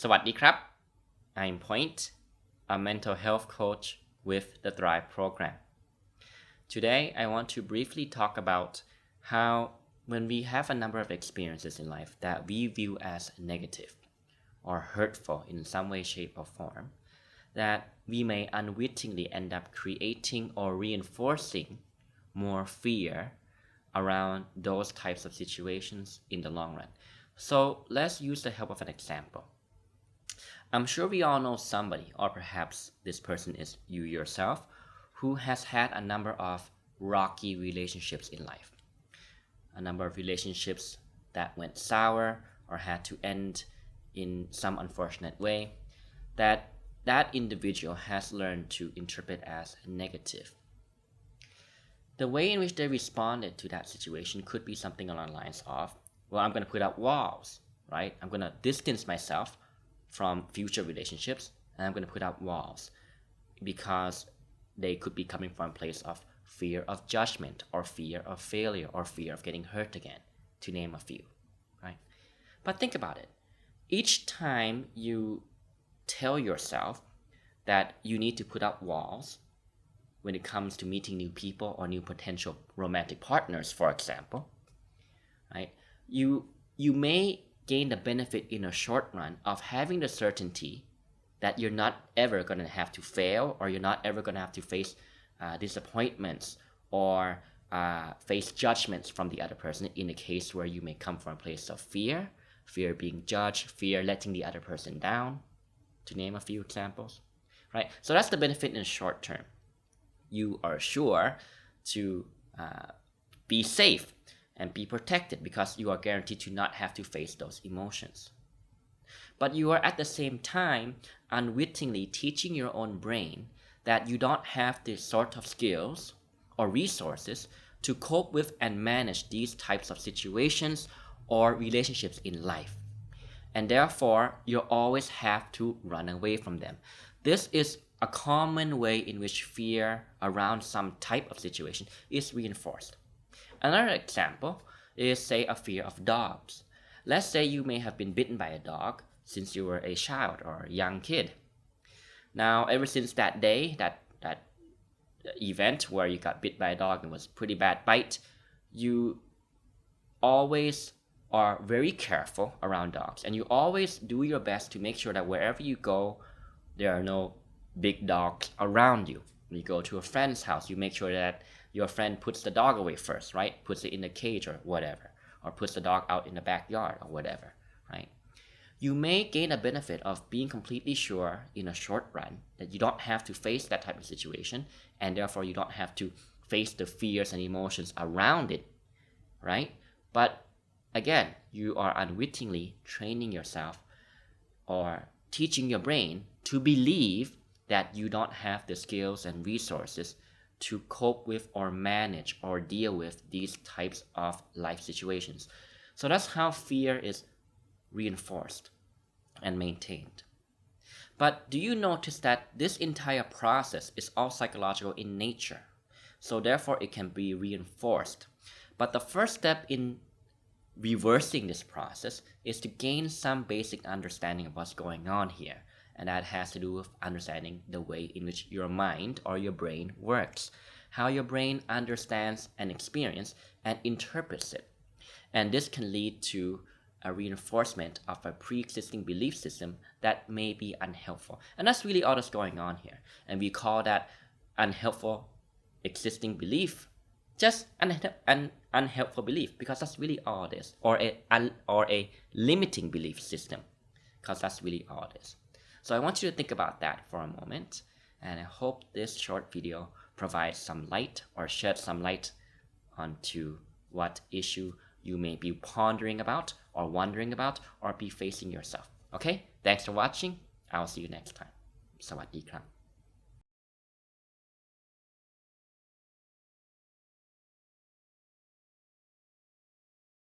สวัสดีครับ I'm Point, a mental health coach with the Thrive program. Today, I want to briefly talk about how when we have a number of experiences in life that we view as negative or hurtful in some way, shape, or form, that we may unwittingly end up creating or reinforcing more fear around those types of situations in the long run. So let's use the help of an example. I'm sure we all know somebody, or perhaps this person is you yourself, who has had a number of rocky relationships in life. A number of relationships that went sour or had to end in some unfortunate way that individual has learned to interpret as negative. The way in which they responded to that situation could be something along the lines of, well, I'm going to put up walls, right? I'm going to distance myself from future relationships, and I'm going to put up walls because they could be coming from a place of fear of judgment or fear of failure or fear of getting hurt again, to name a few, right? But think about it. Each time you tell yourself that you need to put up walls when it comes to meeting new people or new potential romantic partners, for example, right? You may gain the benefit in a short run of having the certainty that you're not ever going to have to fail, or you're not ever going to have to face disappointments or face judgments from the other person in a case where you may come from a place of fear being judged, fear letting the other person down, to name a few examples, right? So that's the benefit in the short term. You are sure to be safe and be protected because you are guaranteed to not have to face those emotions. But you are at the same time unwittingly teaching your own brain that you don't have the sort of skills or resources to cope with and manage these types of situations or relationships in life. And therefore, you always have to run away from them. This is a common way in which fear around some type of situation is reinforced. Another example is, say, a fear of dogs. Let's say you may have been bitten by a dog since you were a child or a young kid. Now, ever since that day, that event where you got bit by a dog and was a pretty bad bite, you always are very careful around dogs, and you always do your best to make sure that wherever you go, there are no big dogs around you. When you go to a friend's house, you make sure that your friend puts the dog away first, right? Puts it in a cage or whatever, or puts the dog out in the backyard or whatever, right? You may gain a benefit of being completely sure in a short run that you don't have to face that type of situation, and therefore you don't have to face the fears and emotions around it, right? But again, you are unwittingly training yourself or teaching your brain to believe that you don't have the skills and resources to cope with or manage or deal with these types of life situations. So that's how fear is reinforced and maintained. But do you notice that this entire process is all psychological in nature? So therefore it can be reinforced. But the first step in reversing this process is to gain some basic understanding of what's going on here. And that has to do with understanding the way in which your mind or your brain works, how your brain understands an experience and interprets it. And this can lead to a reinforcement of a pre-existing belief system that may be unhelpful. And that's really all that's going on here. And we call that unhelpful existing belief just an unhelpful belief, because that's really all it is, or a limiting belief system, because that's really all it is. So I want you to think about that for a moment, and I hope this short video provides some light or shed some light onto what issue you may be pondering about or wondering about or be facing yourself. Okay? Thanks for watching. I'll see you next time. สวัสดีครับ